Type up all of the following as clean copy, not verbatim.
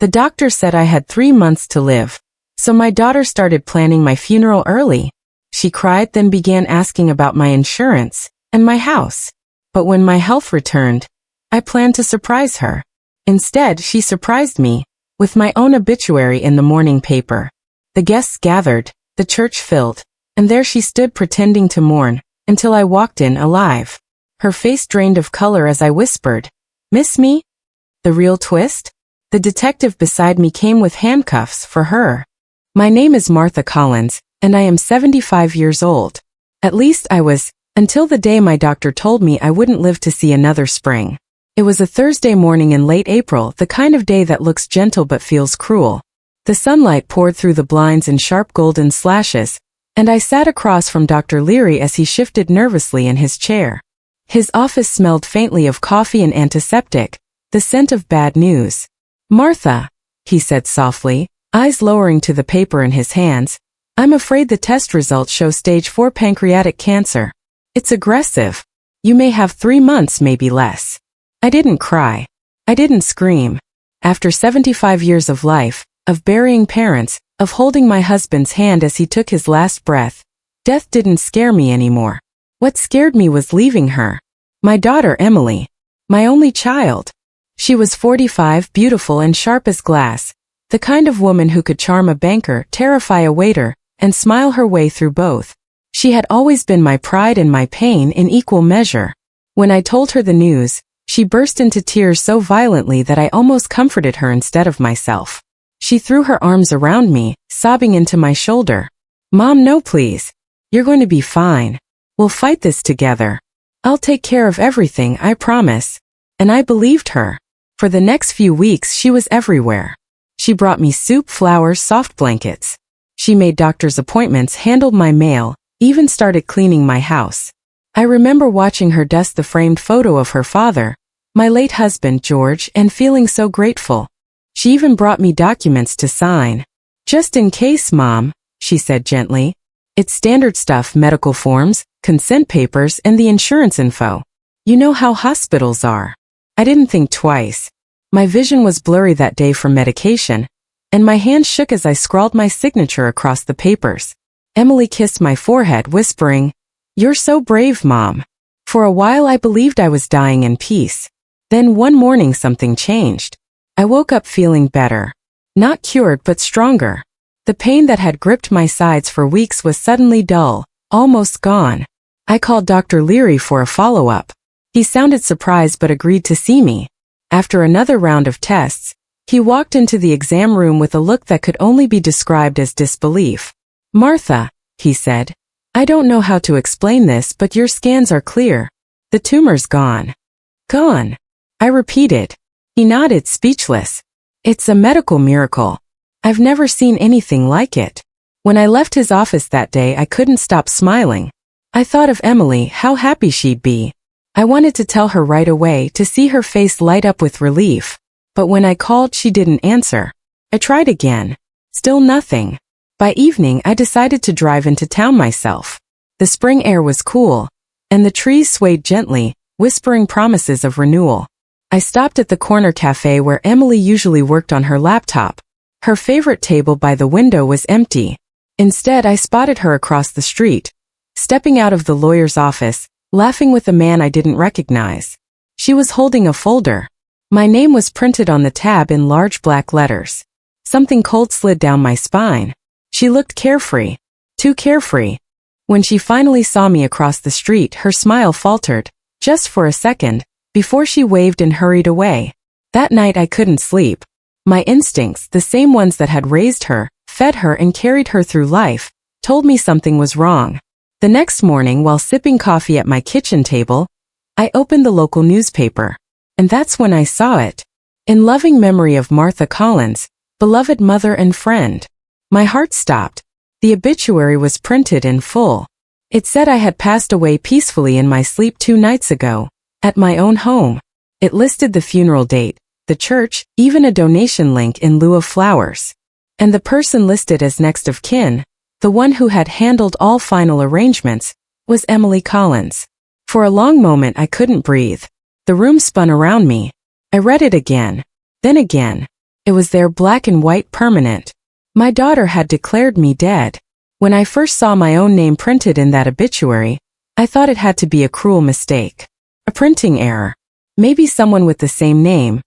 The doctor said I had 3 months to live. So my daughter started planning my funeral early. She cried, then began asking about my insurance and my house. But when my health returned, I planned to surprise her. Instead, she surprised me with my own obituary in the morning paper. The guests gathered, the church filled, and there she stood pretending to mourn until I walked in alive. Her face drained of color as I whispered, "Miss me?" The real twist? The detective beside me came with handcuffs for her. My name is Martha Collins, and I am 75 years old. At least I was, until the day my doctor told me I wouldn't live to see another spring. It was a Thursday morning in late April, the kind of day that looks gentle but feels cruel. The sunlight poured through the blinds in sharp golden slashes, and I sat across from Dr. Leary as he shifted nervously in his chair. His office smelled faintly of coffee and antiseptic, the scent of bad news. "Martha," he said softly, eyes lowering to the paper in his hands, "I'm afraid the test results show stage 4 pancreatic cancer. It's aggressive. You may have 3 months, maybe less." I didn't cry. I didn't scream. After 75 years of life, of burying parents, of holding my husband's hand as he took his last breath, death didn't scare me anymore. What scared me was leaving her. My daughter Emily. My only child. She was 45, beautiful and sharp as glass, the kind of woman who could charm a banker, terrify a waiter, and smile her way through both. She had always been my pride and my pain in equal measure. When I told her the news, she burst into tears so violently that I almost comforted her instead of myself. She threw her arms around me, sobbing into my shoulder. "Mom, no please. You're going to be fine. We'll fight this together. I'll take care of everything, I promise." And I believed her. For the next few weeks she was everywhere. She brought me soup, flowers, soft blankets. She made doctor's appointments, handled my mail, even started cleaning my house. I remember watching her dust the framed photo of her father, my late husband George, and feeling so grateful. She even brought me documents to sign. "Just in case, Mom," she said gently. "It's standard stuff, medical forms, consent papers, and the insurance info. You know how hospitals are." I didn't think twice. My vision was blurry that day from medication, and my hand shook as I scrawled my signature across the papers. Emily kissed my forehead, whispering, "You're so brave, Mom." For a while I believed I was dying in peace. Then one morning something changed. I woke up feeling better. Not cured but stronger. The pain that had gripped my sides for weeks was suddenly dull, almost gone. I called Dr. Leary for a follow-up. He sounded surprised but agreed to see me. After another round of tests, he walked into the exam room with a look that could only be described as disbelief. "Martha," he said, "I don't know how to explain this, but your scans are clear. The tumor's gone." "Gone?" I repeated. He nodded, speechless. "It's a medical miracle. I've never seen anything like it." When I left his office that day, I couldn't stop smiling. I thought of Emily, how happy she'd be. I wanted to tell her right away, to see her face light up with relief. But when I called, she didn't answer. I tried again. Still nothing. By evening, I decided to drive into town myself. The spring air was cool, and the trees swayed gently, whispering promises of renewal. I stopped at the corner cafe where Emily usually worked on her laptop. Her favorite table by the window was empty. Instead, I spotted her across the street, stepping out of the lawyer's office, laughing with a man I didn't recognize. She was holding a folder. My name was printed on the tab in large black letters. Something cold slid down my spine. She looked carefree. Too carefree. When she finally saw me across the street, her smile faltered, just for a second, before she waved and hurried away. That night I couldn't sleep. My instincts, the same ones that had raised her, fed her and carried her through life, told me something was wrong. The next morning, while sipping coffee at my kitchen table, I opened the local newspaper. And that's when I saw it. "In loving memory of Martha Collins, beloved mother and friend." My heart stopped. The obituary was printed in full. It said I had passed away peacefully in my sleep 2 nights ago, at my own home. It listed the funeral date, the church, even a donation link in lieu of flowers. And the person listed as next of kin, the one who had handled all final arrangements, was Emily Collins. For a long moment I couldn't breathe. The room spun around me. I read it again, then again. It was there, black and white, permanent. My daughter had declared me dead. When I first saw my own name printed in that obituary, I thought it had to be a cruel mistake. A printing error. Maybe someone with the same name.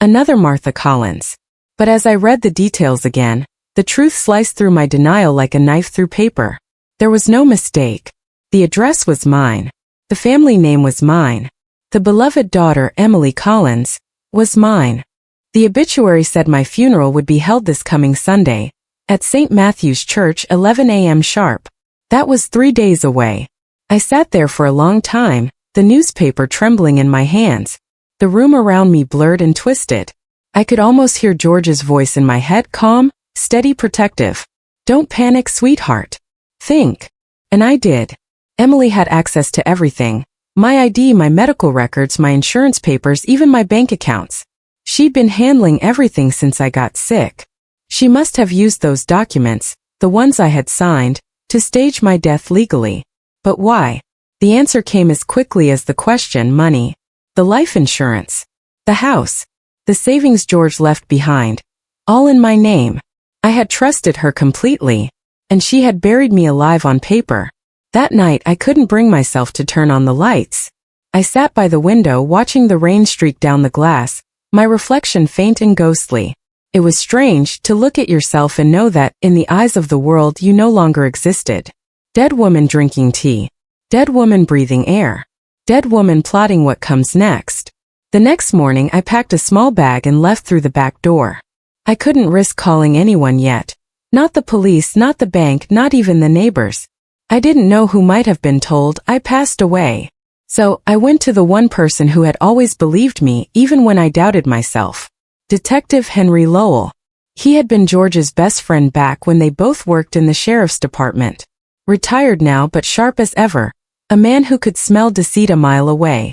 Another Martha Collins. But as I read the details again, the truth sliced through my denial like a knife through paper. There was no mistake. The address was mine. The family name was mine. The beloved daughter, Emily Collins, was mine. The obituary said my funeral would be held this coming Sunday, at St. Matthew's Church, 11 a.m. sharp. That was 3 days away. I sat there for a long time, the newspaper trembling in my hands. The room around me blurred and twisted. I could almost hear George's voice in my head, calm, steady, protective. Don't panic, sweetheart. Think. And I did. Emily had access to everything. My ID, my medical records, my insurance papers, even my bank accounts. She'd been handling everything since I got sick. She must have used those documents, the ones I had signed, to stage my death legally. But why? The answer came as quickly as the question: money. The life insurance. The house. The savings George left behind. All in my name. I had trusted her completely. And she had buried me alive on paper. That night I couldn't bring myself to turn on the lights. I sat by the window watching the rain streak down the glass, my reflection faint and ghostly. It was strange to look at yourself and know that, in the eyes of the world, you no longer existed. Dead woman drinking tea. Dead woman breathing air. Dead woman plotting what comes next. The next morning I packed a small bag and left through the back door. I couldn't risk calling anyone yet. Not the police, not the bank, not even the neighbors. I didn't know who might have been told I passed away. So, I went to the one person who had always believed me, even when I doubted myself. Detective Henry Lowell. He had been George's best friend back when they both worked in the sheriff's department. Retired now but sharp as ever. A man who could smell deceit a mile away.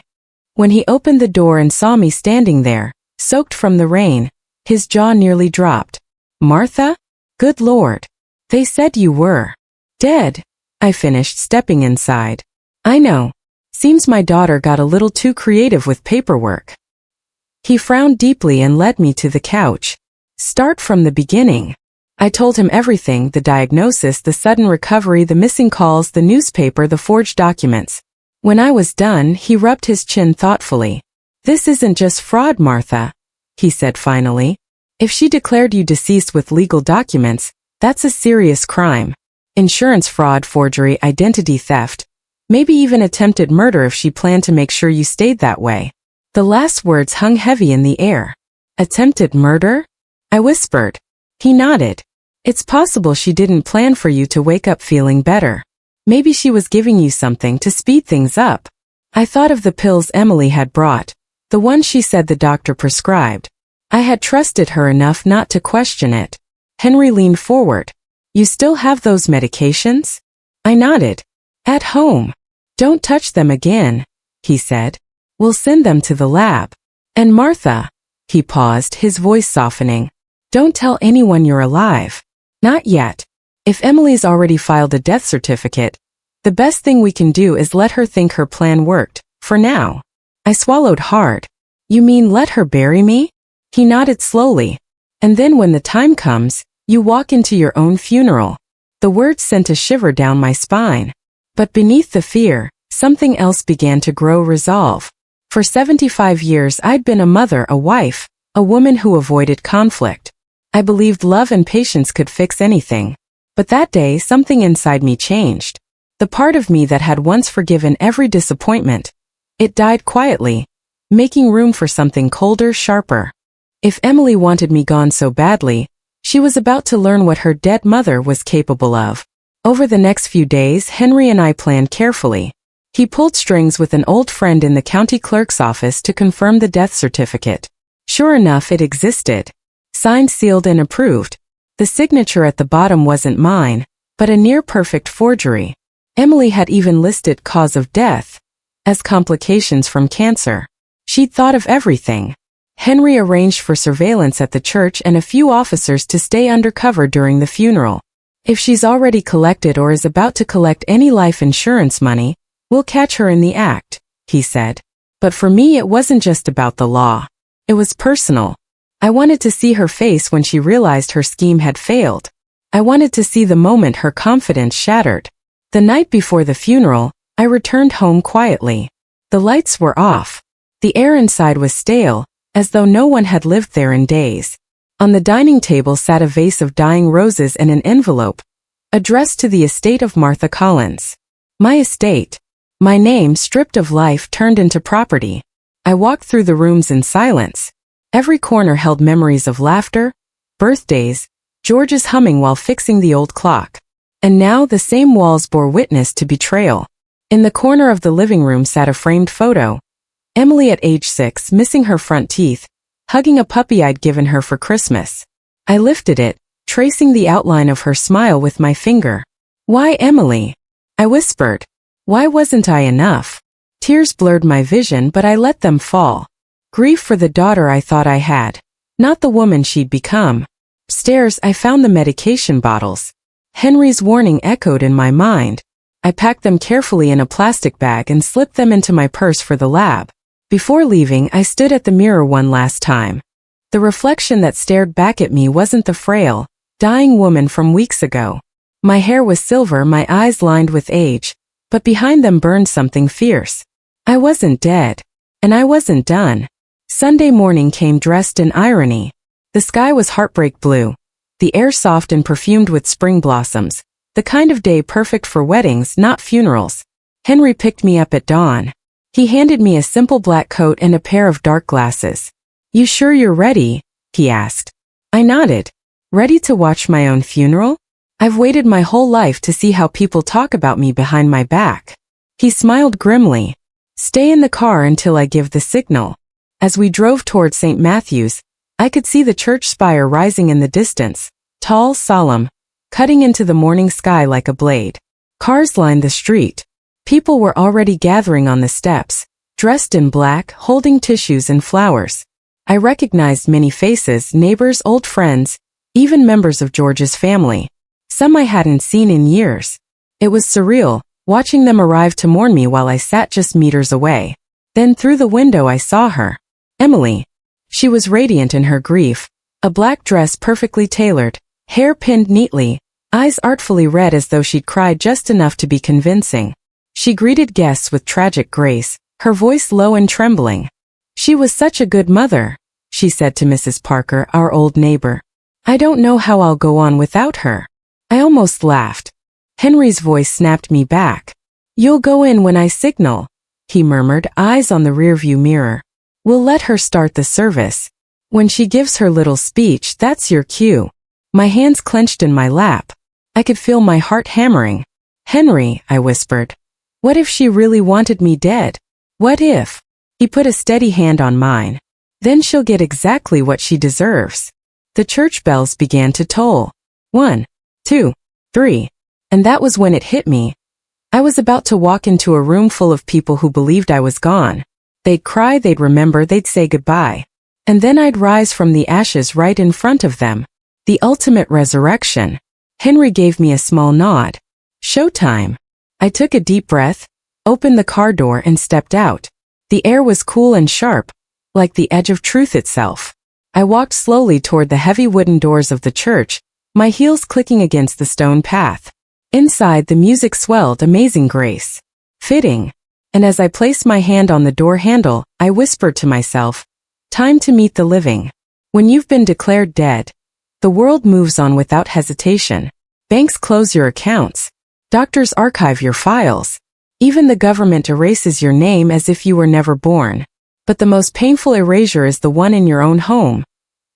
When he opened the door and saw me standing there, soaked from the rain, his jaw nearly dropped. Martha? Good Lord. They said you were dead. I finished, stepping inside. I know. Seems my daughter got a little too creative with paperwork. He frowned deeply and led me to the couch. Start from the beginning. I told him everything: the diagnosis, the sudden recovery, the missing calls, the newspaper, the forged documents. When I was done, he rubbed his chin thoughtfully. This isn't just fraud, Martha, he said finally. If she declared you deceased with legal documents, that's a serious crime. Insurance fraud, forgery, identity theft. Maybe even attempted murder if she planned to make sure you stayed that way. The last words hung heavy in the air. Attempted murder? I whispered. He nodded. It's possible she didn't plan for you to wake up feeling better. Maybe she was giving you something to speed things up. I thought of the pills Emily had brought, the ones she said the doctor prescribed. I had trusted her enough not to question it. Henry leaned forward. You still have those medications? I nodded. At home. Don't touch them again, he said. We'll send them to the lab. And Martha, he paused, his voice softening. Don't tell anyone you're alive. Not yet. If Emily's already filed a death certificate, the best thing we can do is let her think her plan worked, for now. I swallowed hard. You mean let her bury me? He nodded slowly. And then when the time comes, you walk into your own funeral. The words sent a shiver down my spine. But beneath the fear, something else began to grow: resolve. For 75 years I'd been a mother, a wife, a woman who avoided conflict. I believed love and patience could fix anything. But that day something inside me changed. The part of me that had once forgiven every disappointment. It died quietly, making room for something colder, sharper. If Emily wanted me gone so badly, she was about to learn what her dead mother was capable of. Over the next few days, Henry and I planned carefully. He pulled strings with an old friend in the county clerk's office to confirm the death certificate. Sure enough, it existed. Signed, sealed, and approved. The signature at the bottom wasn't mine, but a near-perfect forgery. Emily had even listed cause of death as complications from cancer. She'd thought of everything. Henry arranged for surveillance at the church and a few officers to stay undercover during the funeral. If she's already collected or is about to collect any life insurance money, we'll catch her in the act, he said. But for me it wasn't just about the law. It was personal. I wanted to see her face when she realized her scheme had failed. I wanted to see the moment her confidence shattered. The night before the funeral, I returned home quietly. The lights were off. The air inside was stale, as though no one had lived there in days. On the dining table sat a vase of dying roses and an envelope, addressed to the estate of Martha Collins. My estate. My name stripped of life turned into property. I walked through the rooms in silence. Every corner held memories of laughter, birthdays, George's humming while fixing the old clock. And now the same walls bore witness to betrayal. In the corner of the living room sat a framed photo. Emily at age 6, missing her front teeth, hugging a puppy I'd given her for Christmas. I lifted it, tracing the outline of her smile with my finger. "Why, Emily?" I whispered. Why wasn't I enough? Tears blurred my vision, but I let them fall. Grief for the daughter I thought I had, not the woman she'd become. Upstairs, I found the medication bottles. Henry's warning echoed in my mind. I packed them carefully in a plastic bag and slipped them into my purse for the lab. Before leaving, I stood at the mirror one last time. The reflection that stared back at me wasn't the frail, dying woman from weeks ago. My hair was silver, my eyes lined with age, but behind them burned something fierce. I wasn't dead, and I wasn't done. Sunday morning came dressed in irony. The sky was heartbreak blue, the air soft and perfumed with spring blossoms, the kind of day perfect for weddings, not funerals. Henry picked me up at dawn. He handed me a simple black coat and a pair of dark glasses. "You sure you're ready?" he asked. I nodded. Ready to watch my own funeral? I've waited my whole life to see how people talk about me behind my back. He smiled grimly. "Stay in the car until I give the signal." As we drove toward St. Matthew's, I could see the church spire rising in the distance, tall, solemn, cutting into the morning sky like a blade. Cars lined the street. People were already gathering on the steps, dressed in black, holding tissues and flowers. I recognized many faces, neighbors, old friends, even members of George's family. Some I hadn't seen in years. It was surreal, watching them arrive to mourn me while I sat just meters away. Then through the window I saw her. Emily. She was radiant in her grief, a black dress perfectly tailored, hair pinned neatly, eyes artfully red as though she'd cried just enough to be convincing. She greeted guests with tragic grace, her voice low and trembling. "She was such a good mother," she said to Mrs. Parker, our old neighbor. "I don't know how I'll go on without her." I almost laughed. Henry's voice snapped me back. "You'll go in when I signal," he murmured, eyes on the rearview mirror. "We'll let her start the service. When she gives her little speech, that's your cue." My hands clenched in my lap. I could feel my heart hammering. "Henry," I whispered. "What if she really wanted me dead? What if?" He put a steady hand on mine. "Then she'll get exactly what she deserves." The church bells began to toll. 1, 2, 3. And that was when it hit me. I was about to walk into a room full of people who believed I was gone. They'd cry, they'd remember, they'd say goodbye. And then I'd rise from the ashes right in front of them. The ultimate resurrection. Henry gave me a small nod. "Showtime." I took a deep breath, opened the car door and stepped out. The air was cool and sharp, like the edge of truth itself. I walked slowly toward the heavy wooden doors of the church, my heels clicking against the stone path. Inside, the music swelled, Amazing Grace. Fitting. And as I placed my hand on the door handle, I whispered to myself, "Time to meet the living." When you've been declared dead, the world moves on without hesitation. Banks close your accounts. Doctors archive your files. Even the government erases your name as if you were never born. But the most painful erasure is the one in your own home.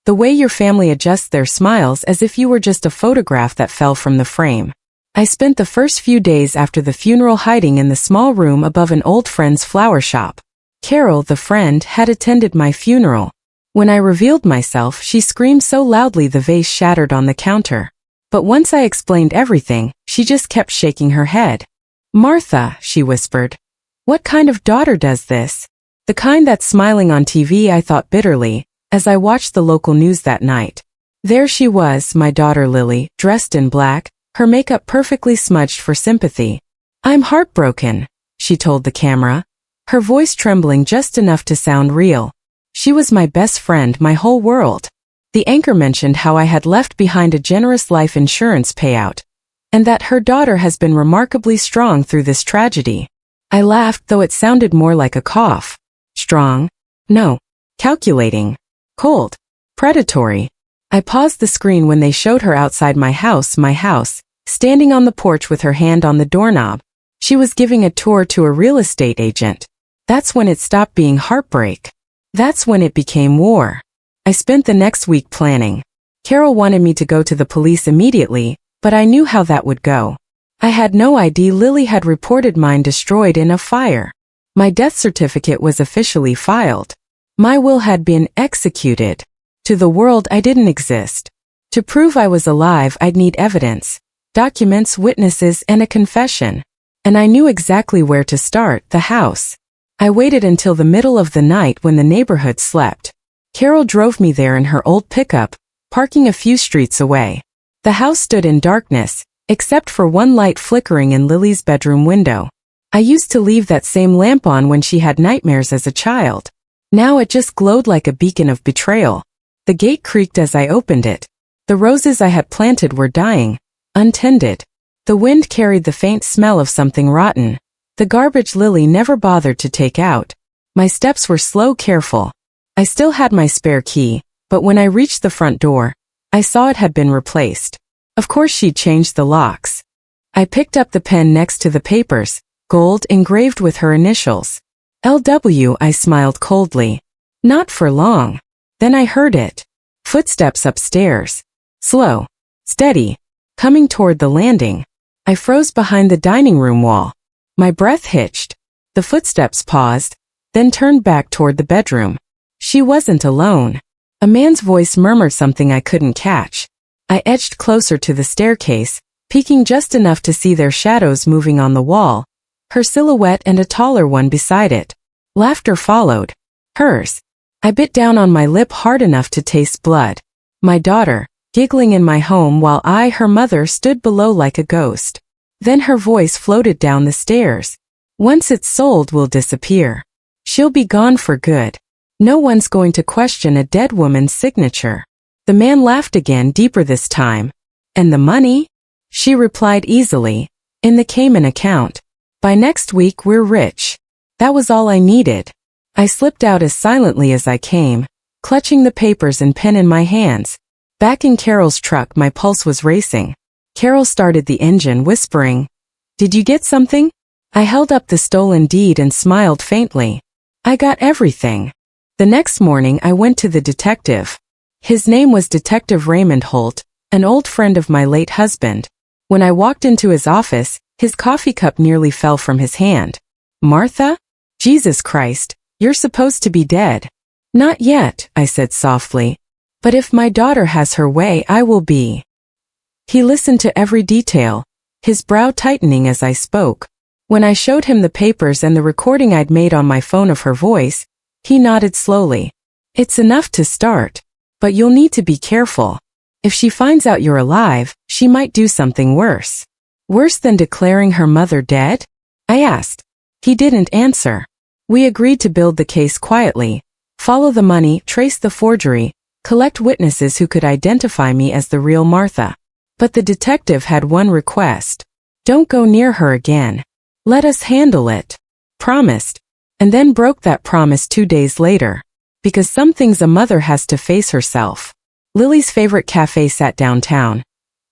The way your family adjusts their smiles as if you were just a photograph that fell from the frame. I spent the first few days after the funeral hiding in the small room above an old friend's flower shop. Carol, the friend, had attended my funeral. When I revealed myself, she screamed so loudly the vase shattered on the counter. But once I explained everything, she just kept shaking her head. "Martha," she whispered. "What kind of daughter does this?" The kind that's smiling on TV, I thought bitterly, as I watched the local news that night. There she was, my daughter Lily, dressed in black, her makeup perfectly smudged for sympathy. "I'm heartbroken," she told the camera, her voice trembling just enough to sound real. She was my best friend, my whole world. The anchor mentioned how I had left behind a generous life insurance payout, and that her daughter has been remarkably strong through this tragedy. I laughed, though it sounded more like a cough. Strong? No. Calculating. Cold. Predatory. I paused the screen when they showed her outside my house, standing on the porch with her hand on the doorknob. She was giving a tour to a real estate agent. That's when it stopped being heartbreak. That's when it became war. I spent the next week planning. Carol wanted me to go to the police immediately, but I knew how that would go. I had no idea Lily had reported mine destroyed in a fire. My death certificate was officially filed. My will had been executed. To the world, I didn't exist. To prove I was alive, I'd need evidence, documents, witnesses, and a confession. And I knew exactly where to start: the house. I waited until the middle of the night when the neighborhood slept. Carol drove me there in her old pickup, parking a few streets away. The house stood in darkness, except for one light flickering in Lily's bedroom window. I used to leave that same lamp on when she had nightmares as a child. Now it just glowed like a beacon of betrayal. The gate creaked as I opened it. The roses I had planted were dying, untended. The wind carried the faint smell of something rotten. The garbage Lily never bothered to take out. My steps were slow, careful. I still had my spare key, but when I reached the front door, I saw it had been replaced. Of course she'd changed the locks. I picked up the pen next to the papers, gold engraved with her initials. LW, I smiled coldly. Not for long. Then I heard it. Footsteps upstairs. Slow. Steady. Coming toward the landing. I froze behind the dining room wall. My breath hitched. The footsteps paused, then turned back toward the bedroom. She wasn't alone. A man's voice murmured something I couldn't catch. I edged closer to the staircase, peeking just enough to see their shadows moving on the wall, her silhouette and a taller one beside it. Laughter followed. Hers. I bit down on my lip hard enough to taste blood. My daughter, giggling in my home while I, her mother, stood below like a ghost. Then her voice floated down the stairs. Once it's sold, we'll disappear. She'll be gone for good. No one's going to question a dead woman's signature. The man laughed again, deeper this time. And the money? She replied easily. In the Cayman account. By next week we're rich. That was all I needed. I slipped out as silently as I came, clutching the papers and pen in my hands. Back in Carol's truck, my pulse was racing. Carol started the engine, whispering, "Did you get something?" I held up the stolen deed and smiled faintly. I got everything. The next morning I went to the detective. His name was Detective Raymond Holt, an old friend of my late husband. When I walked into his office, his coffee cup nearly fell from his hand. "Martha? Jesus Christ, you're supposed to be dead." "Not yet," I said softly. "But if my daughter has her way, I will be." He listened to every detail, his brow tightening as I spoke. When I showed him the papers and the recording I'd made on my phone of her voice, he nodded slowly. "It's enough to start. But you'll need to be careful. If she finds out you're alive, she might do something worse." "Worse than declaring her mother dead?" I asked. He didn't answer. We agreed to build the case quietly, follow the money, trace the forgery, collect witnesses who could identify me as the real Martha. But the detective had one request. "Don't go near her again. Let us handle it." Promised. And then broke that promise 2 days later. Because some things a mother has to face herself. Lily's favorite cafe sat downtown.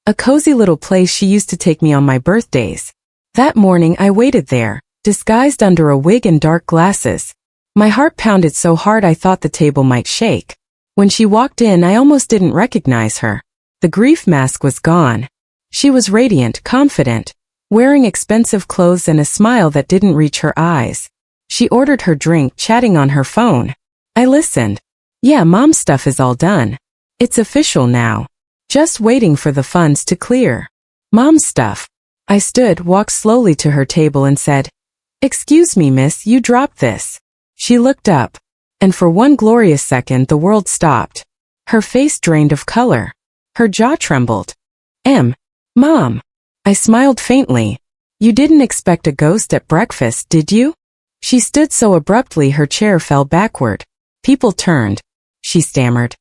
A cozy little place she used to take me on my birthdays. That morning I waited there, disguised under a wig and dark glasses. My heart pounded so hard I thought the table might shake. When she walked in, I almost didn't recognize her. The grief mask was gone. She was radiant, confident, wearing expensive clothes and a smile that didn't reach her eyes. She ordered her drink, chatting on her phone. I listened. "Yeah, Mom's stuff is all done. It's official now. Just waiting for the funds to clear." "Mom's stuff." I stood, walked slowly to her table and said, "Excuse me, miss, you dropped this." She looked up, and for one glorious second the world stopped. Her face drained of color. Her jaw trembled. Mom." I smiled faintly. "You didn't expect a ghost at breakfast, did you?" She stood so abruptly her chair fell backward. People turned. She stammered,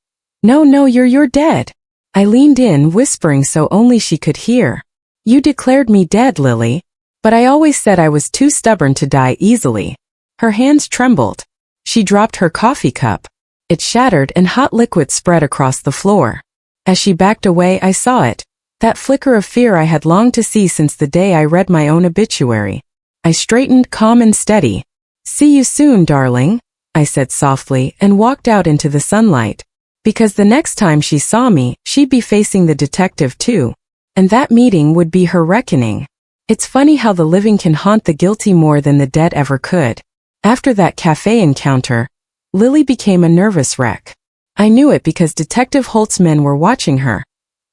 No, you're dead. I leaned in, whispering so only she could hear. You declared me dead, Lily. But I always said I was too stubborn to die easily. Her hands trembled. She dropped her coffee cup. It shattered and hot liquid spread across the floor. As she backed away, I saw it. That flicker of fear I had longed to see since the day I read my own obituary. I straightened, calm and steady. See you soon, darling, I said softly and walked out into the sunlight. Because the next time she saw me, she'd be facing the detective too. And that meeting would be her reckoning. It's funny how the living can haunt the guilty more than the dead ever could. After that cafe encounter, Lily became a nervous wreck. I knew it because Detective Holt's men were watching her,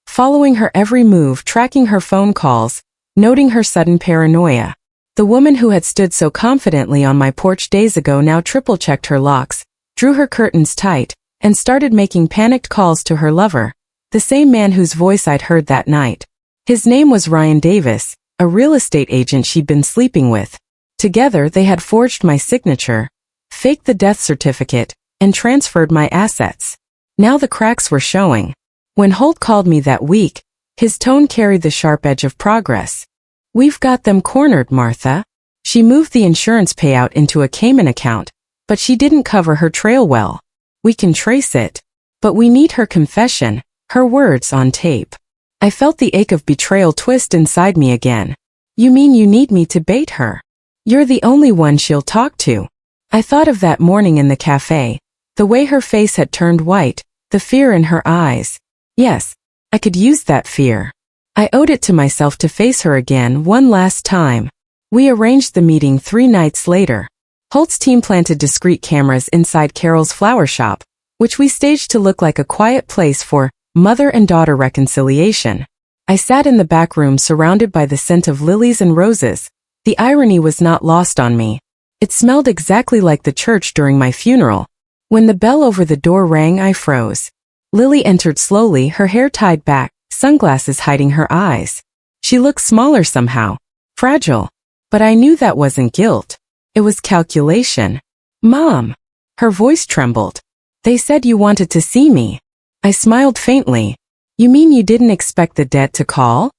following her every move, tracking her phone calls, noting her sudden paranoia. The woman who had stood so confidently on my porch days ago now triple-checked her locks, drew her curtains tight, and started making panicked calls to her lover, the same man whose voice I'd heard that night. His name was Ryan Davis, a real estate agent she'd been sleeping with. Together they had forged my signature, faked the death certificate, and transferred my assets. Now the cracks were showing. When Holt called me that week, his tone carried the sharp edge of progress. We've got them cornered, Martha. She moved the insurance payout into a Cayman account, but she didn't cover her trail well. We can trace it, but we need her confession, her words on tape. I felt the ache of betrayal twist inside me again. You mean you need me to bait her? You're the only one she'll talk to. I thought of that morning in the cafe, the way her face had turned white, the fear in her eyes. Yes, I could use that fear. I owed it to myself to face her again one last time. We arranged the meeting 3 nights later. Holt's team planted discreet cameras inside Carol's flower shop, which we staged to look like a quiet place for mother and daughter reconciliation. I sat in the back room surrounded by the scent of lilies and roses. The irony was not lost on me. It smelled exactly like the church during my funeral. When the bell over the door rang, I froze. Lily entered slowly, her hair tied back, sunglasses hiding her eyes. She looked smaller somehow, fragile. But I knew that wasn't guilt. It was calculation. Mom. Her voice trembled. They said you wanted to see me. I smiled faintly. You mean you didn't expect the dead to call?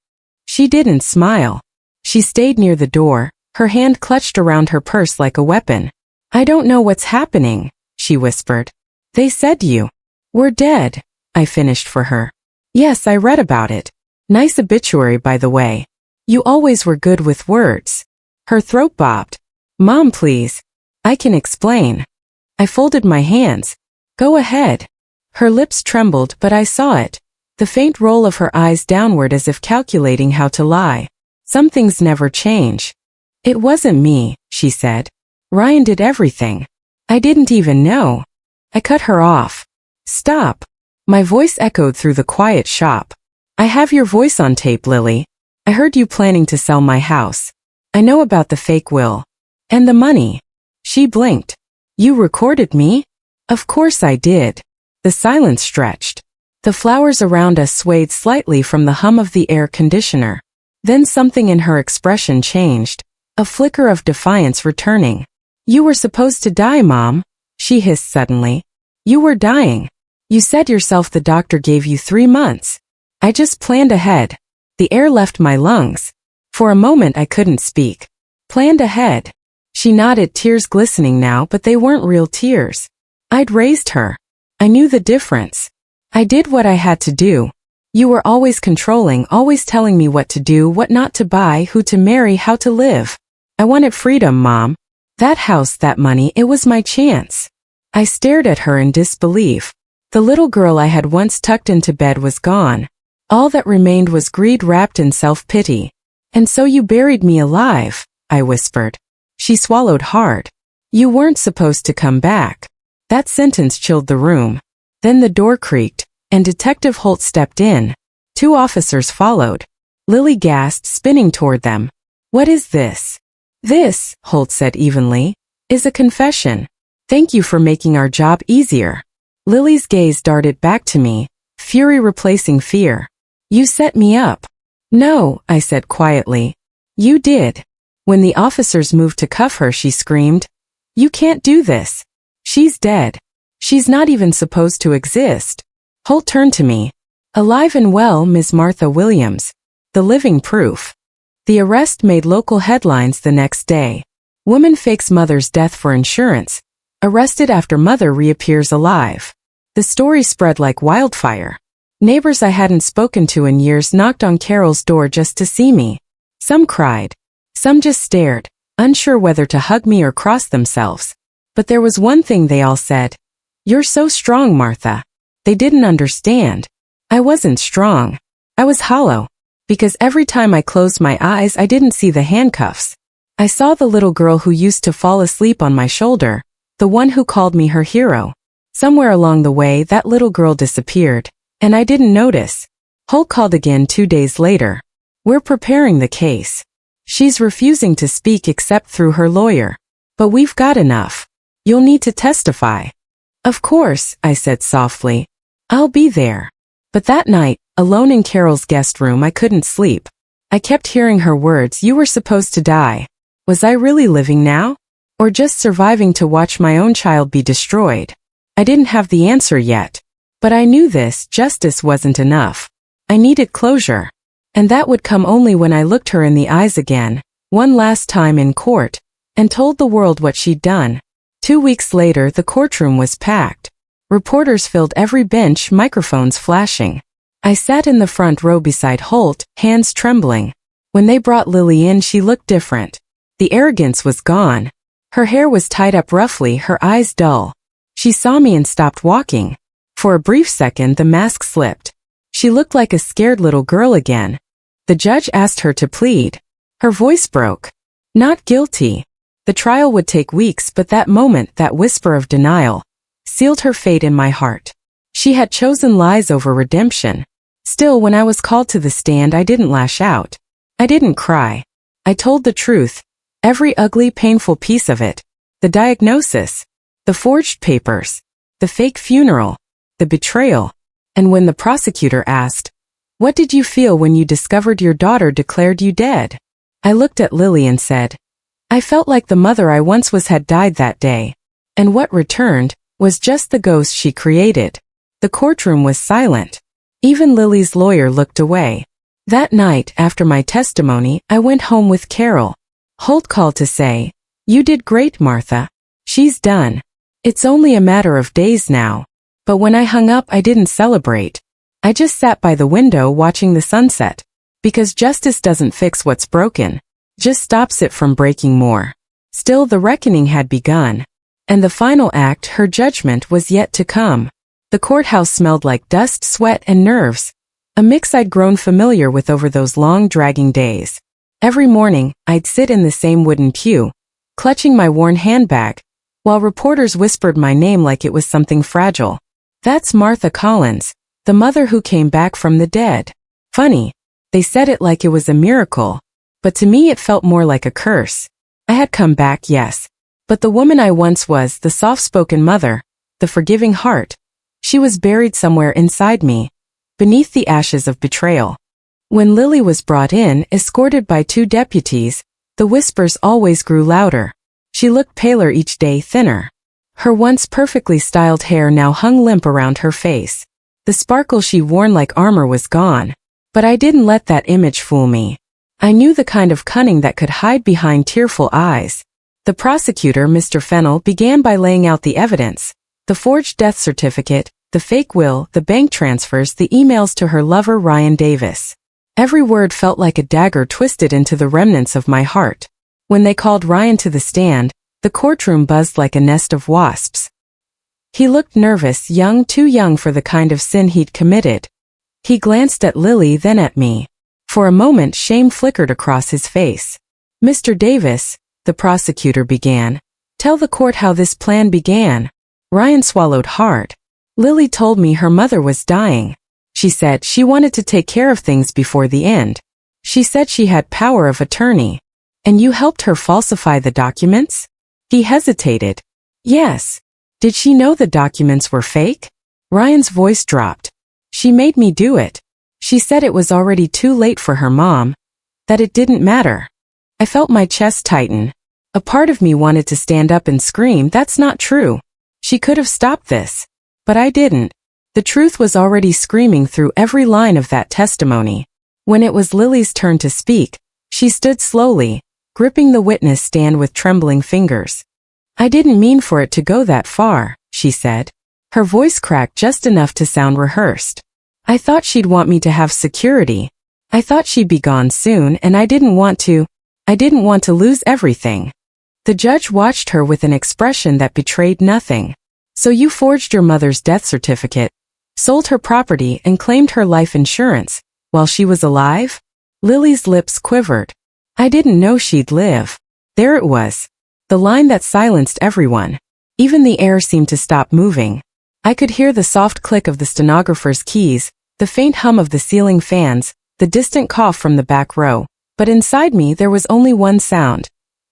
She didn't smile. She stayed near the door, her hand clutched around her purse like a weapon. I don't know what's happening, she whispered. They said you were dead, I finished for her. Yes, I read about it. Nice obituary, by the way. You always were good with words. Her throat bobbed. Mom, please. I can explain. I folded my hands. Go ahead. Her lips trembled, but I saw it. The faint roll of her eyes downward as if calculating how to lie. Some things never change. It wasn't me, she said. Ryan did everything. I didn't even know. I cut her off. Stop. My voice echoed through the quiet shop. I have your voice on tape, Lily. I heard you planning to sell my house. I know about the fake will. And the money. She blinked. You recorded me? Of course I did. The silence stretched. The flowers around us swayed slightly from the hum of the air conditioner. Then something in her expression changed, a flicker of defiance returning. You were supposed to die, Mom, she hissed suddenly. You were dying. You said yourself the doctor gave you 3 months. I just planned ahead. The air left my lungs. For a moment I couldn't speak. Planned ahead. She nodded, tears glistening now, but they weren't real tears. I'd raised her. I knew the difference. I did what I had to do. You were always controlling, always telling me what to do, what not to buy, who to marry, how to live. I wanted freedom, Mom. That house, that money, it was my chance. I stared at her in disbelief. The little girl I had once tucked into bed was gone. All that remained was greed wrapped in self-pity. And so you buried me alive, I whispered. She swallowed hard. You weren't supposed to come back. That sentence chilled the room. Then the door creaked, and Detective Holt stepped in. 2 officers followed. Lily gasped, spinning toward them. What is this? This, Holt said evenly, is a confession. Thank you for making our job easier. Lily's gaze darted back to me, fury replacing fear. You set me up. No, I said quietly. You did. When the officers moved to cuff her, she screamed. You can't do this. She's dead. She's not even supposed to exist. Holt turned to me. Alive and well, Ms. Martha Williams. The living proof. The arrest made local headlines the next day. Woman fakes mother's death for insurance. Arrested after mother reappears alive. The story spread like wildfire. Neighbors I hadn't spoken to in years knocked on Carol's door just to see me. Some cried. Some just stared, unsure whether to hug me or cross themselves. But there was one thing they all said. You're so strong, Martha. They didn't understand. I wasn't strong. I was hollow. Because every time I closed my eyes I didn't see the handcuffs. I saw the little girl who used to fall asleep on my shoulder, the one who called me her hero. Somewhere along the way that little girl disappeared, and I didn't notice. Holt called again 2 days later. We're preparing the case. She's refusing to speak except through her lawyer. But we've got enough. You'll need to testify. Of course, I said softly. I'll be there. But that night, alone in Carol's guest room, I couldn't sleep. I kept hearing her words, you were supposed to die. Was I really living now? Or just surviving to watch my own child be destroyed? I didn't have the answer yet. But I knew this, justice wasn't enough. I needed closure. And that would come only when I looked her in the eyes again, one last time in court, and told the world what she'd done. 2 weeks later the courtroom was packed. Reporters filled every bench, microphones flashing. I sat in the front row beside Holt, hands trembling. When they brought Lily in she looked different. The arrogance was gone. Her hair was tied up roughly, her eyes dull. She saw me and stopped walking. For a brief second the mask slipped. She looked like a scared little girl again. The judge asked her to plead. Her voice broke. Not guilty. The trial would take weeks, but that moment, that whisper of denial, sealed her fate in my heart. She had chosen lies over redemption. Still, when I was called to the stand I didn't lash out. I didn't cry. I told the truth. Every ugly, painful piece of it. The diagnosis. The forged papers. The fake funeral. The betrayal. And when the prosecutor asked, "What did you feel when you discovered your daughter declared you dead?" I looked at Lily and said, "I felt like the mother I once was had died that day. And what returned was just the ghost she created." The courtroom was silent. Even Lily's lawyer looked away. That night, after my testimony, I went home with Carol. Holt called to say, "You did great, Martha. She's done. It's only a matter of days now." But when I hung up I didn't celebrate. I just sat by the window watching the sunset. Because justice doesn't fix what's broken. Just stops it from breaking more. Still, the reckoning had begun. And the final act, her judgment, was yet to come. The courthouse smelled like dust, sweat, and nerves. A mix I'd grown familiar with over those long, dragging days. Every morning, I'd sit in the same wooden pew, clutching my worn handbag, while reporters whispered my name like it was something fragile. That's Martha Collins, the mother who came back from the dead. Funny, they said it like it was a miracle. But to me it felt more like a curse. I had come back, yes. But the woman I once was, the soft-spoken mother, the forgiving heart, she was buried somewhere inside me, beneath the ashes of betrayal. When Lily was brought in, escorted by 2 deputies, the whispers always grew louder. She looked paler each day, thinner. Her once perfectly styled hair now hung limp around her face. The sparkle she'd worn like armor was gone. But I didn't let that image fool me. I knew the kind of cunning that could hide behind tearful eyes. The prosecutor, Mr. Fennell, began by laying out the evidence. The forged death certificate, the fake will, the bank transfers, the emails to her lover Ryan Davis. Every word felt like a dagger twisted into the remnants of my heart. When they called Ryan to the stand, the courtroom buzzed like a nest of wasps. He looked nervous, young, too young for the kind of sin he'd committed. He glanced at Lily, then at me. For a moment shame flickered across his face. "Mr. Davis," the prosecutor began, "tell the court how this plan began." Ryan swallowed hard. "Lily told me her mother was dying. She said she wanted to take care of things before the end. She said she had power of attorney. And you helped her falsify the documents?" He hesitated. "Yes." "Did she know the documents were fake?" Ryan's voice dropped. "She made me do it. She said it was already too late for her mom, that it didn't matter." I felt my chest tighten. A part of me wanted to stand up and scream, "That's not true. She could have stopped this." But I didn't. The truth was already screaming through every line of that testimony. When it was Lily's turn to speak, she stood slowly, gripping the witness stand with trembling fingers. "I didn't mean for it to go that far," she said. Her voice cracked just enough to sound rehearsed. "I thought she'd want me to have security. I thought she'd be gone soon and I didn't want to lose everything." The judge watched her with an expression that betrayed nothing. "So you forged your mother's death certificate, sold her property and claimed her life insurance, while she was alive?" Lily's lips quivered. "I didn't know she'd live." There it was. The line that silenced everyone. Even the air seemed to stop moving. I could hear the soft click of the stenographer's keys, the faint hum of the ceiling fans, the distant cough from the back row. But inside me there was only one sound.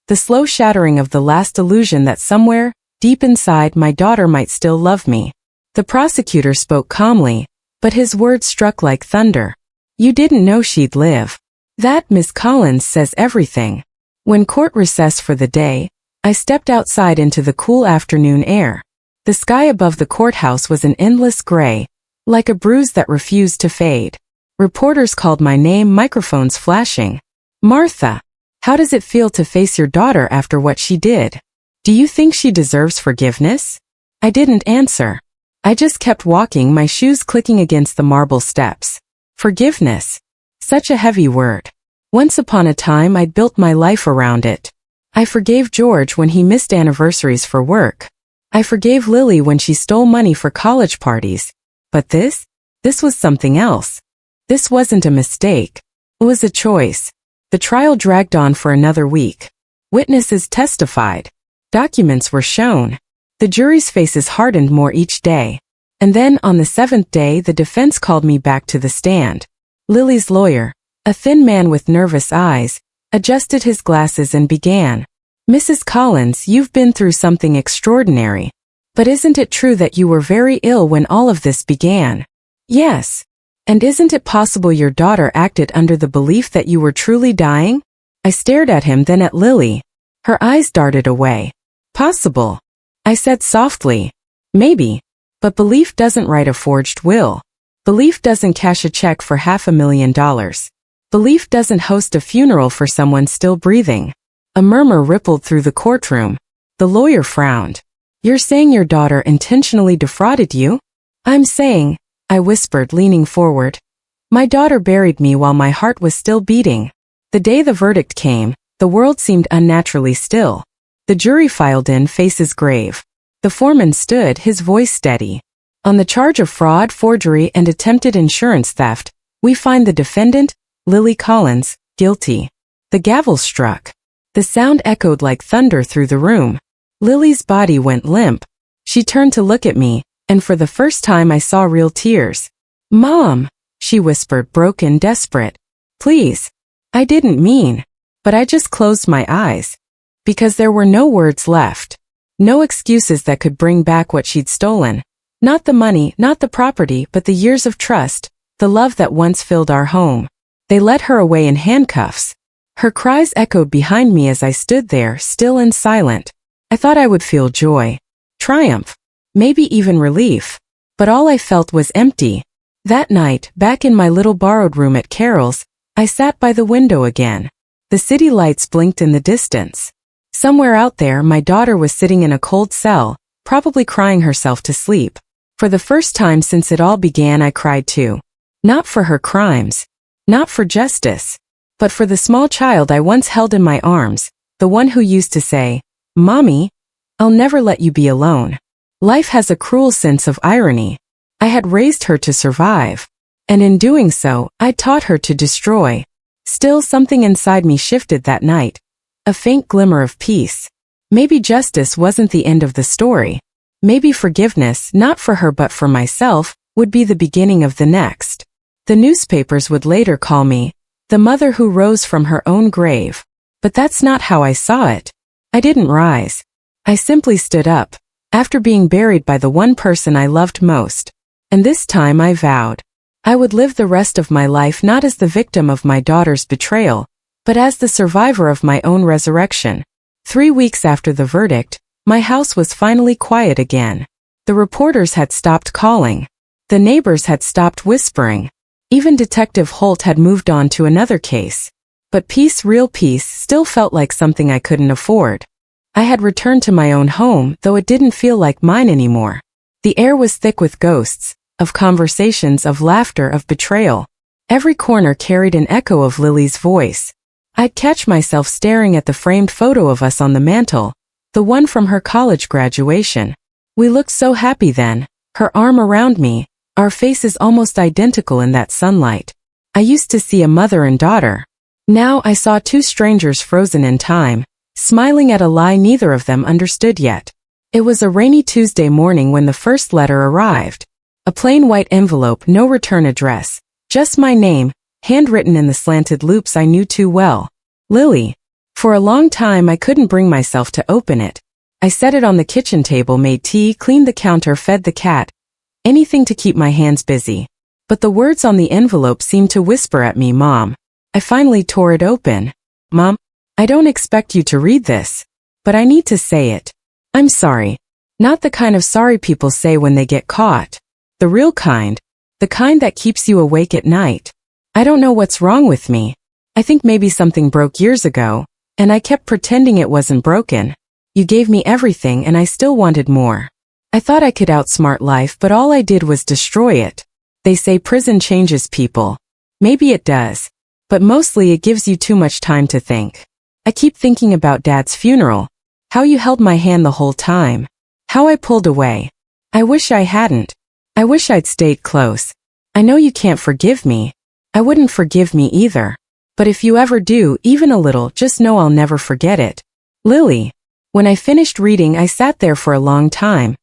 The slow shattering of the last illusion that somewhere, deep inside, my daughter might still love me. The prosecutor spoke calmly, but his words struck like thunder. "You didn't know she'd live. That, Miss Collins, says everything." When court recessed for the day, I stepped outside into the cool afternoon air. The sky above the courthouse was an endless gray, like a bruise that refused to fade. Reporters called my name, microphones flashing. "Martha, how does it feel to face your daughter after what she did? Do you think she deserves forgiveness?" I didn't answer. I just kept walking, my shoes clicking against the marble steps. Forgiveness. Such a heavy word. Once upon a time I'd built my life around it. I forgave George when he missed anniversaries for work. I forgave Lily when she stole money for college parties. But this was something else. This wasn't a mistake. It was a choice. The trial dragged on for another week. Witnesses testified. Documents were shown. The jury's faces hardened more each day. And then, on the 7th day, the defense called me back to the stand. Lily's lawyer, a thin man with nervous eyes, adjusted his glasses and began. "Mrs. Collins, you've been through something extraordinary. But isn't it true that you were very ill when all of this began?" "Yes." "And isn't it possible your daughter acted under the belief that you were truly dying?" I stared at him, then at Lily. Her eyes darted away. "Possible," I said softly. "Maybe. But belief doesn't write a forged will. Belief doesn't cash a check for $500,000. Belief doesn't host a funeral for someone still breathing." A murmur rippled through the courtroom. The lawyer frowned. "You're saying your daughter intentionally defrauded you?" "I'm saying," I whispered, leaning forward, "my daughter buried me while my heart was still beating." The day the verdict came, the world seemed unnaturally still. The jury filed in, faces grave. The foreman stood, his voice steady. "On the charge of fraud, forgery, and attempted insurance theft, we find the defendant, Lily Collins, guilty." The gavel struck. The sound echoed like thunder through the room. Lily's body went limp. She turned to look at me, and for the first time I saw real tears. "Mom," she whispered, broken, desperate. "Please." I didn't mean. But I just closed my eyes. Because there were no words left. No excuses that could bring back what she'd stolen. Not the money, not the property, but the years of trust, the love that once filled our home. They led her away in handcuffs. Her cries echoed behind me as I stood there, still and silent. I thought I would feel joy, triumph, maybe even relief. But all I felt was empty. That night, back in my little borrowed room at Carol's, I sat by the window again. The city lights blinked in the distance. Somewhere out there, my daughter was sitting in a cold cell, probably crying herself to sleep. For the first time since it all began, I cried too. Not for her crimes. Not for justice. But for the small child I once held in my arms, the one who used to say, "Mommy, I'll never let you be alone." Life has a cruel sense of irony. I had raised her to survive. And in doing so, I taught her to destroy. Still, something inside me shifted that night. A faint glimmer of peace. Maybe justice wasn't the end of the story. Maybe forgiveness, not for her but for myself, would be the beginning of the next. The newspapers would later call me the mother who rose from her own grave. But that's not how I saw it. I didn't rise. I simply stood up, after being buried by the one person I loved most. And this time I vowed I would live the rest of my life not as the victim of my daughter's betrayal, but as the survivor of my own resurrection. 3 weeks after the verdict, my house was finally quiet again. The reporters had stopped calling. The neighbors had stopped whispering. Even Detective Holt had moved on to another case. But peace, real peace, still felt like something I couldn't afford. I had returned to my own home, though it didn't feel like mine anymore. The air was thick with ghosts, of conversations, of laughter, of betrayal. Every corner carried an echo of Lily's voice. I'd catch myself staring at the framed photo of us on the mantel, the one from her college graduation. We looked so happy then, her arm around me, our faces almost identical in that sunlight. I used to see a mother and daughter. Now I saw two strangers frozen in time, smiling at a lie neither of them understood yet. It was a rainy Tuesday morning when the first letter arrived. A plain white envelope, no return address, just my name, handwritten in the slanted loops I knew too well. Lily. For a long time I couldn't bring myself to open it. I set it on the kitchen table, made tea, cleaned the counter, fed the cat. Anything to keep my hands busy. But the words on the envelope seemed to whisper at me, Mom. I finally tore it open. Mom, I don't expect you to read this, but I need to say it. I'm sorry. Not the kind of sorry people say when they get caught. The real kind. The kind that keeps you awake at night. I don't know what's wrong with me. I think maybe something broke years ago, and I kept pretending it wasn't broken. You gave me everything and I still wanted more. I thought I could outsmart life, but all I did was destroy it. They say prison changes people. Maybe it does. But mostly it gives you too much time to think. I keep thinking about Dad's funeral. How you held my hand the whole time. How I pulled away. I wish I hadn't. I wish I'd stayed close. I know you can't forgive me. I wouldn't forgive me either. But if you ever do, even a little, just know I'll never forget it. Lily. When I finished reading, I sat there for a long time.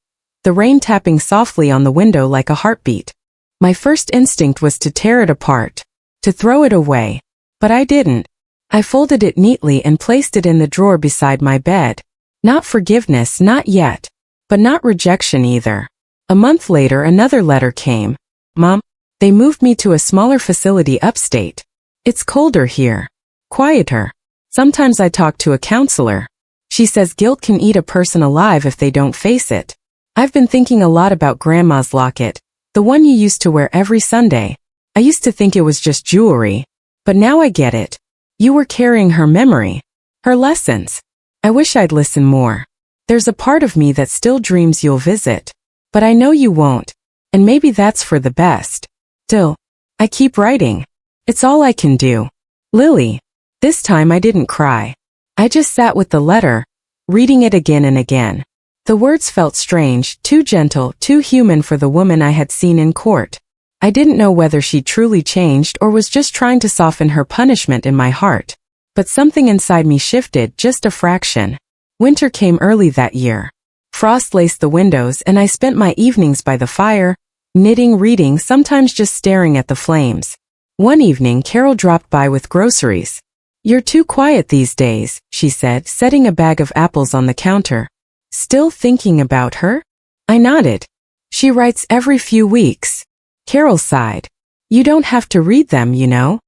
The rain tapping softly on the window like a heartbeat. My first instinct was to tear it apart. To throw it away. But I didn't. I folded it neatly and placed it in the drawer beside my bed. Not forgiveness, not yet. But not rejection either. A month later, another letter came. Mom, they moved me to a smaller facility upstate. It's colder here. Quieter. Sometimes I talk to a counselor. She says guilt can eat a person alive if they don't face it. I've been thinking a lot about Grandma's locket, the one you used to wear every Sunday. I used to think it was just jewelry. But now I get it. You were carrying her memory. Her lessons. I wish I'd listen more. There's a part of me that still dreams you'll visit. But I know you won't. And maybe that's for the best. Still, I keep writing. It's all I can do. Lily. This time I didn't cry. I just sat with the letter, reading it again and again. The words felt strange, too gentle, too human for the woman I had seen in court. I didn't know whether she truly changed or was just trying to soften her punishment in my heart. But something inside me shifted just a fraction. Winter came early that year. Frost laced the windows and I spent my evenings by the fire, knitting, reading, sometimes just staring at the flames. One evening Carol dropped by with groceries. You're too quiet these days, she said, setting a bag of apples on the counter. Still thinking about her? I nodded. She writes every few weeks. Carol sighed. You don't have to read them, you know.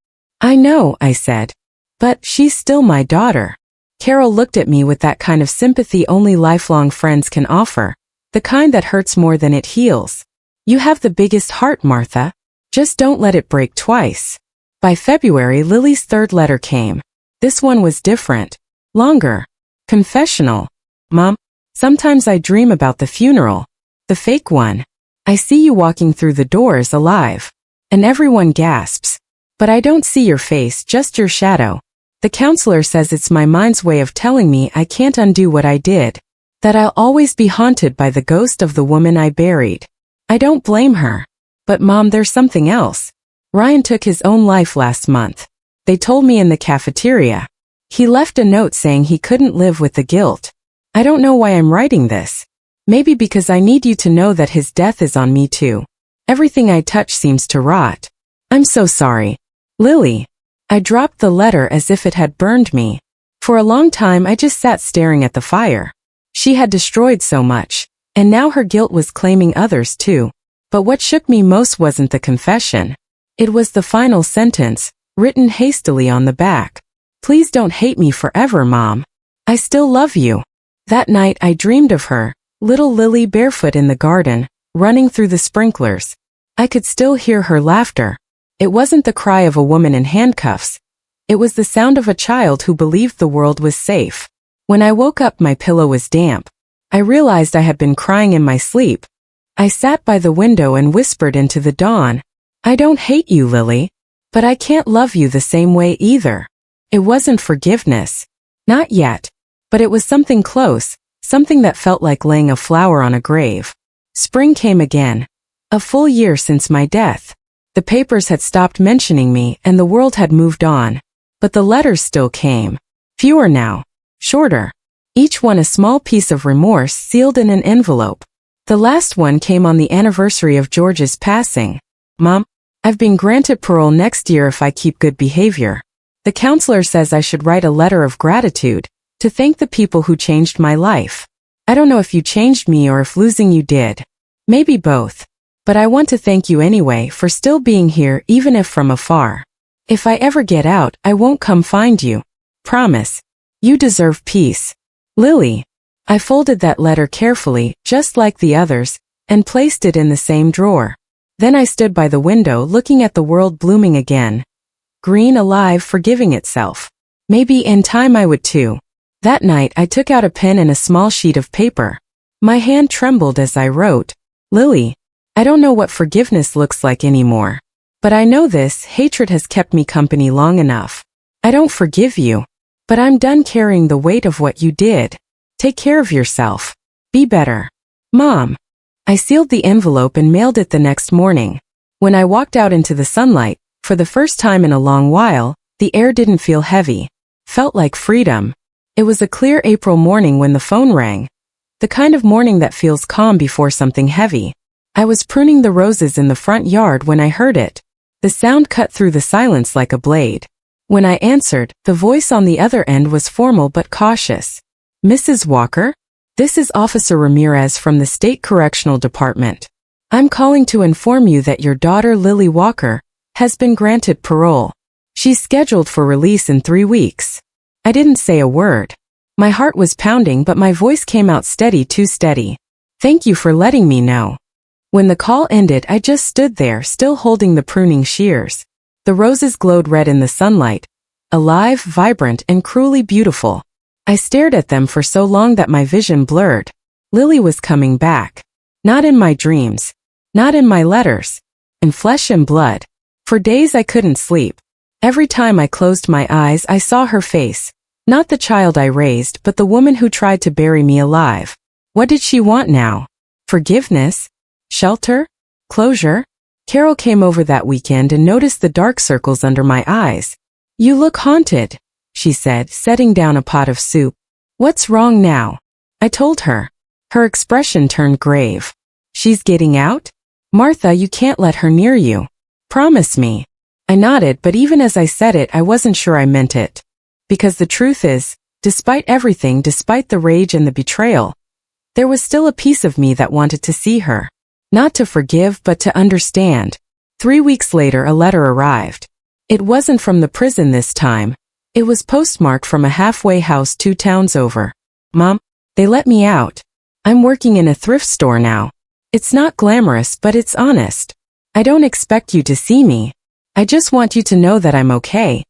I know, I said. But she's still my daughter. Carol looked at me with that kind of sympathy only lifelong friends can offer. The kind that hurts more than it heals. You have the biggest heart, Martha. Just don't let it break twice. By February, Lily's third letter came. This one was different. Longer. Confessional. Mom, sometimes I dream about the funeral. The fake one. I see you walking through the doors alive. And everyone gasps. But I don't see your face, just your shadow. The counselor says it's my mind's way of telling me I can't undo what I did. That I'll always be haunted by the ghost of the woman I buried. I don't blame her. But Mom, there's something else. Ryan took his own life last month. They told me in the cafeteria. He left a note saying he couldn't live with the guilt. I don't know why I'm writing this. Maybe because I need you to know that his death is on me too. Everything I touch seems to rot. I'm so sorry. Lily. I dropped the letter as if it had burned me. For a long time I just sat staring at the fire. She had destroyed so much, and now her guilt was claiming others too. But what shook me most wasn't the confession. It was the final sentence, written hastily on the back. Please don't hate me forever, Mom. I still love you. That night I dreamed of her, little Lily barefoot in the garden, running through the sprinklers. I could still hear her laughter. It wasn't the cry of a woman in handcuffs. It was the sound of a child who believed the world was safe. When I woke up, my pillow was damp. I realized I had been crying in my sleep. I sat by the window and whispered into the dawn, "I don't hate you, Lily. But I can't love you the same way either." It wasn't forgiveness. Not yet. But it was something close, something that felt like laying a flower on a grave. Spring came again. A full year since my death. The papers had stopped mentioning me and the world had moved on. But the letters still came. Fewer now. Shorter. Each one a small piece of remorse sealed in an envelope. The last one came on the anniversary of George's passing. "Mom, I've been granted parole next year if I keep good behavior. The counselor says I should write a letter of gratitude to thank the people who changed my life. I don't know if you changed me or if losing you did. Maybe both. But I want to thank you anyway for still being here even if from afar. If I ever get out, I won't come find you. Promise. You deserve peace. Lily." I folded that letter carefully, just like the others, and placed it in the same drawer. Then I stood by the window looking at the world blooming again. Green, alive, forgiving itself. Maybe in time I would too. That night I took out a pen and a small sheet of paper. My hand trembled as I wrote, "Lily, I don't know what forgiveness looks like anymore. But I know this: hatred has kept me company long enough. I don't forgive you. But I'm done carrying the weight of what you did. Take care of yourself. Be better. Mom." I sealed the envelope and mailed it the next morning. When I walked out into the sunlight, for the first time in a long while, the air didn't feel heavy. Felt like freedom. It was a clear April morning when the phone rang. The kind of morning that feels calm before something heavy. I was pruning the roses in the front yard when I heard it. The sound cut through the silence like a blade. When I answered, the voice on the other end was formal but cautious. "Mrs. Walker? This is Officer Ramirez from the State Correctional Department. I'm calling to inform you that your daughter Lily Walker has been granted parole. She's scheduled for release in 3 weeks." I didn't say a word. My heart was pounding but my voice came out steady, too steady. "Thank you for letting me know." When the call ended, I just stood there, still holding the pruning shears. The roses glowed red in the sunlight, alive, vibrant, and cruelly beautiful. I stared at them for so long that my vision blurred. Lily was coming back. Not in my dreams. Not in my letters. In flesh and blood. For days I couldn't sleep. Every time I closed my eyes, I saw her face. Not the child I raised, but the woman who tried to bury me alive. What did she want now? Forgiveness? Shelter? Closure? Carol came over that weekend and noticed the dark circles under my eyes. "You look haunted," she said, setting down a pot of soup. "What's wrong now?" I told her. Her expression turned grave. "She's getting out? Martha, you can't let her near you. Promise me." I nodded, but even as I said it, I wasn't sure I meant it. Because the truth is, despite everything, despite the rage and the betrayal, there was still a piece of me that wanted to see her. Not to forgive, but to understand. 3 weeks later, a letter arrived. It wasn't from the prison this time. It was postmarked from a halfway house 2 towns over. "Mom, they let me out. I'm working in a thrift store now. It's not glamorous, but it's honest. I don't expect you to see me. I just want you to know that I'm okay.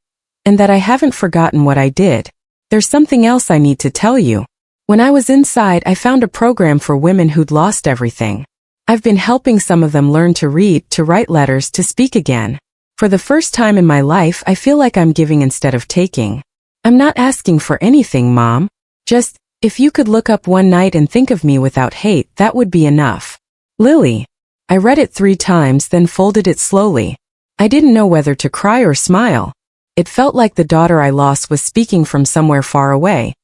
And that I haven't forgotten what I did. There's something else I need to tell you. When I was inside, I found a program for women who'd lost everything. I've been helping some of them learn to read, to write letters, to speak again. For the first time in my life, I feel like I'm giving instead of taking. I'm not asking for anything, Mom. Just, if you could look up one night and think of me without hate, that would be enough. Lily." I read it 3 times, then folded it slowly. I didn't know whether to cry or smile. It felt like the daughter I lost was speaking from somewhere far away.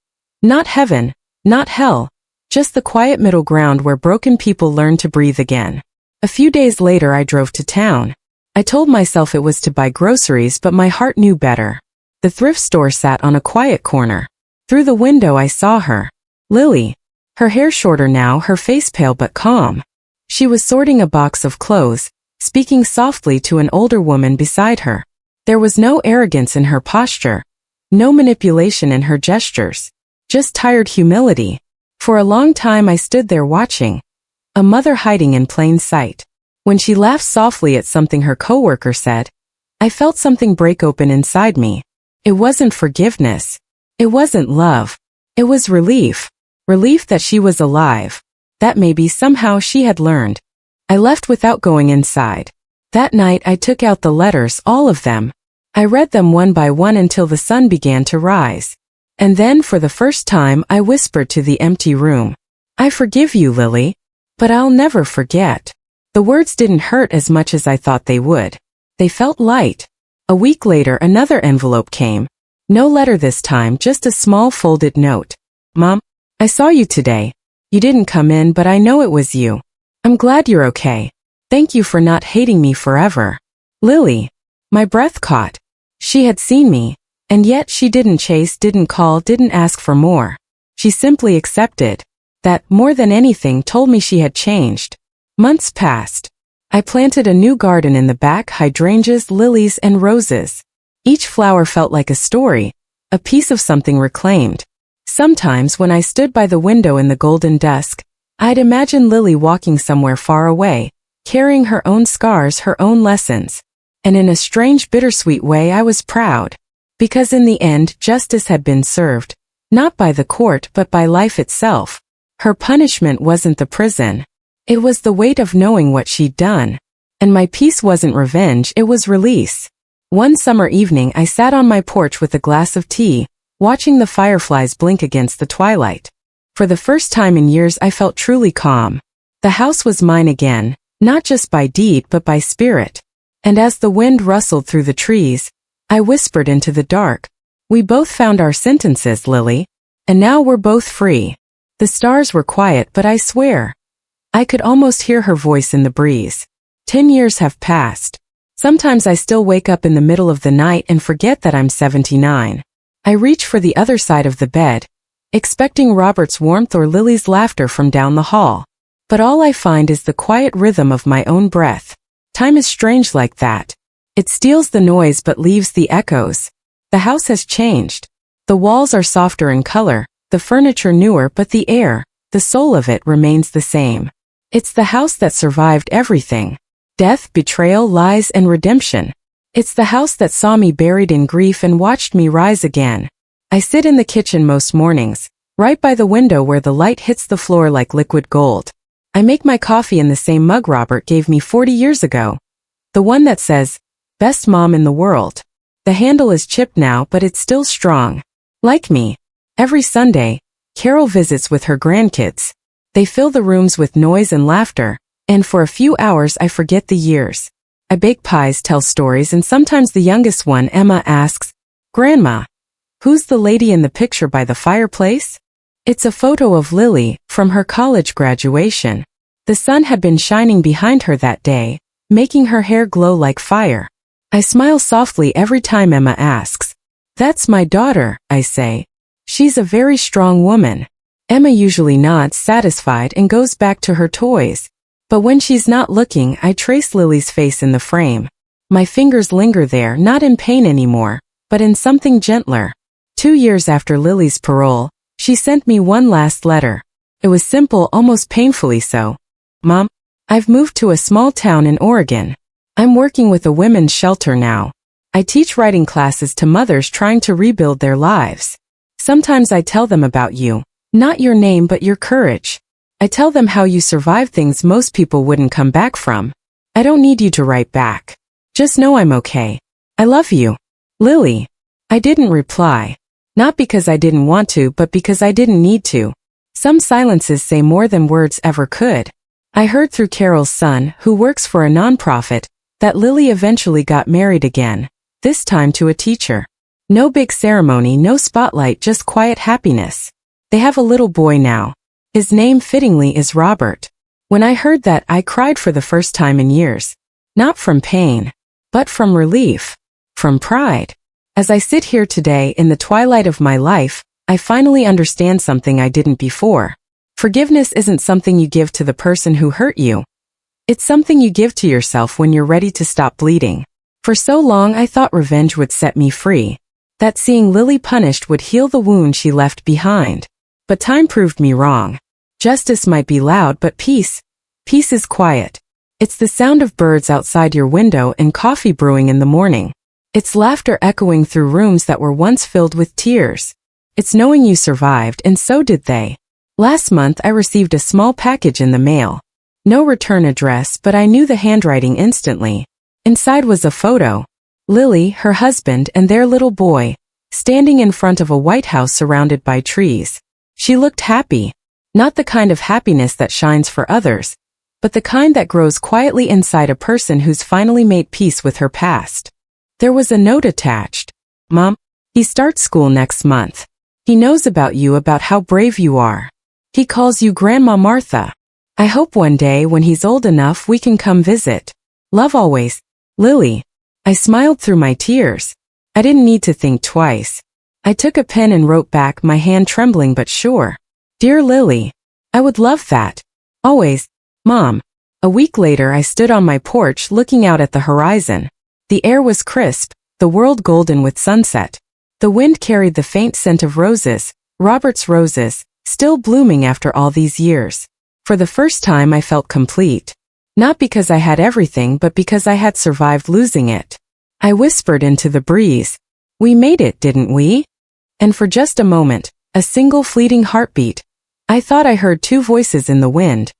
Not heaven, not hell, just the quiet middle ground where broken people learn to breathe again. A few days later, I drove to town. I told myself it was to buy groceries, but my heart knew better. The thrift store sat on a quiet corner. Through the window, I saw her. Lily. Her hair shorter now, her face pale but calm. She was sorting a box of clothes, speaking softly to an older woman beside her. There was no arrogance in her posture, no manipulation in her gestures, just tired humility. For a long time I stood there watching, a mother hiding in plain sight. When she laughed softly at something her coworker said, I felt something break open inside me. It wasn't forgiveness. It wasn't love. It was relief. Relief that she was alive. That maybe somehow she had learned. I left without going inside. That night I took out the letters, all of them. I read them one by one until the sun began to rise. And then for the first time I whispered to the empty room, I forgive you, Lily. But I'll never forget. The words didn't hurt as much as I thought they would. They felt light. A week later another envelope came. No letter this time, just a small folded note. Mom, I saw you today. You didn't come in, but I know it was you. I'm glad you're okay. Thank you for not hating me forever. Lily. My breath caught. She had seen me, and yet she didn't chase, didn't call, didn't ask for more. She simply accepted. That, more than anything, told me she had changed. Months passed. I planted a new garden in the back, hydrangeas, lilies, and roses. Each flower felt like a story, a piece of something reclaimed. Sometimes when I stood by the window in the golden dusk, I'd imagine Lily walking somewhere far away, carrying her own scars, her own lessons. And in a strange bittersweet way I was proud. Because in the end justice had been served, not by the court but by life itself. Her punishment wasn't the prison. It was the weight of knowing what she'd done. And my peace wasn't revenge, it was release. One summer evening I sat on my porch with a glass of tea, watching the fireflies blink against the twilight. For the first time in years I felt truly calm. The house was mine again, not just by deed but by spirit. And as the wind rustled through the trees, I whispered into the dark, we both found our sentences, Lily. And now we're both free. The stars were quiet, but I swear, I could almost hear her voice in the breeze. 10 years have passed. Sometimes I still wake up in the middle of the night and forget that I'm 79. I reach for the other side of the bed, expecting Robert's warmth or Lily's laughter from down the hall. But all I find is the quiet rhythm of my own breath. Time is strange like that. It steals the noise but leaves the echoes. The house has changed. The walls are softer in color, the furniture newer, but the air, the soul of it remains the same. It's the house that survived everything. Death, betrayal, lies, and redemption. It's the house that saw me buried in grief and watched me rise again. I sit in the kitchen most mornings, right by the window where the light hits the floor like liquid gold. I make my coffee in the same mug Robert gave me 40 years ago. The one that says, best mom in the world. The handle is chipped now, but it's still strong. Like me. Every Sunday, Carol visits with her grandkids. They fill the rooms with noise and laughter, and for a few hours I forget the years. I bake pies, tell stories, and sometimes the youngest one, Emma, asks, Grandma, who's the lady in the picture by the fireplace? It's a photo of Lily, from her college graduation. The sun had been shining behind her that day, making her hair glow like fire. I smile softly every time Emma asks. That's my daughter, I say. She's a very strong woman. Emma usually nods, satisfied, and goes back to her toys. But when she's not looking, I trace Lily's face in the frame. My fingers linger there, not in pain anymore, but in something gentler. 2 years after Lily's parole, she sent me one last letter. It was simple, almost painfully so. Mom, I've moved to a small town in Oregon. I'm working with a women's shelter now. I teach writing classes to mothers trying to rebuild their lives. Sometimes I tell them about you. Not your name, but your courage. I tell them how you survived things most people wouldn't come back from. I don't need you to write back. Just know I'm okay. I love you. Lily. I didn't reply. Not because I didn't want to, but because I didn't need to. Some silences say more than words ever could. I heard through Carol's son, who works for a nonprofit, that Lily eventually got married again, this time to a teacher. No big ceremony, no spotlight, just quiet happiness. They have a little boy now. His name fittingly is Robert. When I heard that, I cried for the first time in years. Not from pain, but from relief. From pride. As I sit here today in the twilight of my life, I finally understand something I didn't before. Forgiveness isn't something you give to the person who hurt you. It's something you give to yourself when you're ready to stop bleeding. For so long I thought revenge would set me free. That seeing Lily punished would heal the wound she left behind. But time proved me wrong. Justice might be loud, but peace is quiet. It's the sound of birds outside your window and coffee brewing in the morning. It's laughter echoing through rooms that were once filled with tears. It's knowing you survived, and so did they. Last month I received a small package in the mail. No return address, but I knew the handwriting instantly. Inside was a photo. Lily, her husband, and their little boy, standing in front of a White House surrounded by trees. She looked happy. Not the kind of happiness that shines for others, but the kind that grows quietly inside a person who's finally made peace with her past. There was a note attached. Mom, he starts school next month. He knows about you, about how brave you are. He calls you Grandma Martha. I hope one day when he's old enough we can come visit. Love always, Lily. I smiled through my tears. I didn't need to think twice. I took a pen and wrote back, my hand trembling but sure. Dear Lily, I would love that. Always, Mom. A week later I stood on my porch looking out at the horizon. The air was crisp, the world golden with sunset. The wind carried the faint scent of roses, Robert's roses, still blooming after all these years. For the first time I felt complete. Not because I had everything, but because I had survived losing it. I whispered into the breeze. We made it, didn't we? And for just a moment, a single fleeting heartbeat, I thought I heard two voices in the wind.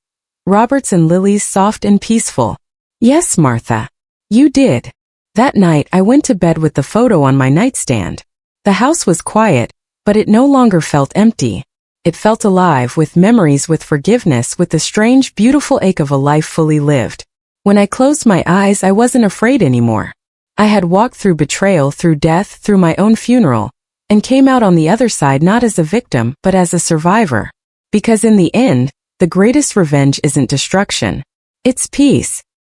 Robert's and Lily's, soft and peaceful. Yes, Martha. You did. That night I went to bed with the photo on my nightstand. The house was quiet, but it no longer felt empty. It felt alive, with memories, with forgiveness, with the strange, beautiful ache of a life fully lived. When I closed my eyes, I wasn't afraid anymore. I had walked through betrayal, through death, through my own funeral, and came out on the other side not as a victim, but as a survivor. Because in the end, the greatest revenge isn't destruction. It's peace.